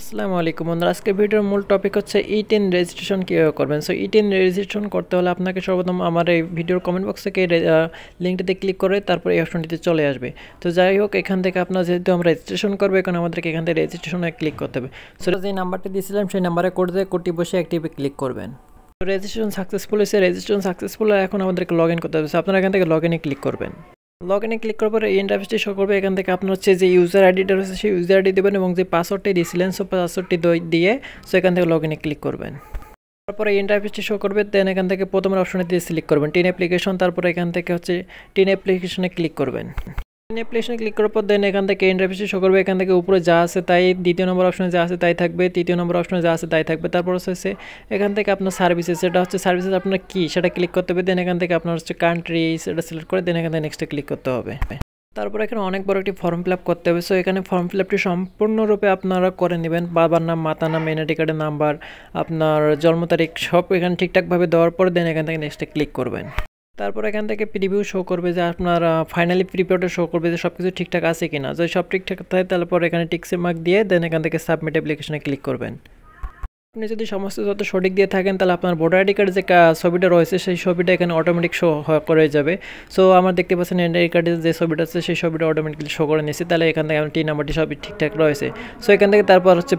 আসসালামু আলাইকুম বন্ধুরা, আজকের ভিডিওর মূল টপিক হচ্ছে ই10 রেজিস্ট্রেশন কীভাবে করবেন। সো ই10 রেজিস্ট্রেশন করতে হলে আপনাকে সর্বপ্রথম আমার এই ভিডিওর কমেন্ট বক্স থেকে লিঙ্কটিতে ক্লিক করে তারপর এই অপশনটিতে চলে আসবে। তো যাই হোক, এখান থেকে আপনার যেহেতু আমরা রেজিস্ট্রেশন করবো, এখন আমাদেরকে এখান থেকে রেজিস্ট্রেশনে ক্লিক করতে হবে। সো যে নাম্বারটি দিয়েছিলাম সেই নাম্বারে কোডটি বসে অ্যাক্টিভে ক্লিক করবেন। তো রেজিস্ট্রেশন সাকসেসফুল হয়েছে, রেজিস্ট্রেশন সাকসেসফুল, এখন আমাদেরকে লগ ইন করতে হবে। সো আপনারা এখান থেকে লগ ইনে ক্লিক করবেন। লগ ইনে ক্লিক করার পরে এই ইন্টারফেসটি শো করবে। এখান থেকে আপনার হচ্ছে যে ইউজার আইডিটা রয়েছে সেই ইউজার আইডি দেবেন এবং যে পাসওয়ার্ডটি দিয়েছিলেন সো পাসওয়ার্ডটি দিয়ে সো এখান থেকে লগ ইনে ক্লিক করবেন। তারপরে এই ইন্টারফেসটি শো করবে। দেন এখান থেকে প্রথম অপশনে দিয়ে সিলেক্ট করবেন টিন অ্যাপ্লিকেশন। তারপরে এখান থেকে হচ্ছে টিন অ্যাপ্লিকেশনে ক্লিক করবেন। টিন অ্যাপ্লিকেশনে ক্লিক করার পর দেন এখান থেকে ইন্টারফেসটি শো করবে। এখান থেকে উপরে যা আছে তাই, দ্বিতীয় নম্বর অপশনে যা আছে তাই থাকবে, তৃতীয় নম্বর অপশনে যা আছে তাই থাকবে। তারপর হচ্ছে এখান থেকে আপনার সার্ভিসেস, সেটা হচ্ছে সার্ভিসেস আপনার কি সেটা ক্লিক করতে হবে। দেন এখান থেকে আপনার হচ্ছে কান্ট্রি সেটা সিলেক্ট করে দেন এখান থেকে নেক্সটে ক্লিক করতে হবে। তারপর এখানে অনেক বড় একটি ফর্ম ফিল আপ করতে হবে। সো এখানে ফর্ম ফিল আপটি সম্পূর্ণরূপে আপনারা করে নেবেন। বাবার নাম, মাতার নাম, এনআইডি কার্ডের নাম্বার, আপনার জন্ম তারিখ সব এখানে ঠিকঠাকভাবে দেওয়ার পর দেন এখান থেকে নেক্সটে ক্লিক করবেন। তারপর এখান থেকে প্রিভিউ শো করবে যে আপনার ফাইনালি প্রিভিউটা শো করবে যে সব কিছু ঠিকঠাক আছে কিনা। যদি সব ঠিকঠাক থাকে তারপর এখানে টিকসে মার্ক দিয়ে দেন এখান থেকে সাবমিট অ্যাপ্লিকেশনে ক্লিক করবেন। আপনি যদি সমস্ত তথ্য সঠিক দিয়ে থাকেন তাহলে আপনার ভোটার আইডি কার্ডের যে ছবিটা রয়েছে সেই ছবিটা এখানে অটোমেটিক শো করে যাবে। সো আমার দেখতে পাচ্ছেন এনআইডি কার্ডের যে ছবিটা আছে সেই ছবিটা অটোমেটিকলি শো করে নিয়েছি। তাহলে এখান থেকে আমার টি নাম্বারটি সবই ঠিকঠাক রয়েছে। সো এখান থেকে তারপর হচ্ছে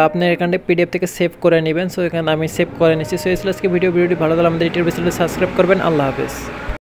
আপনি এখানে পিডিএফ থেকে সেভ করে নেবেন। সো এখানে আমি সেভ করে নিচ্ছি। সো এই ছিল আজকে ভিডিওটি ভালো লাগলে আমাদের ইউটিউব চ্যানেলটি সাবস্ক্রাইব করবেন। আল্লাহ হাফেজ।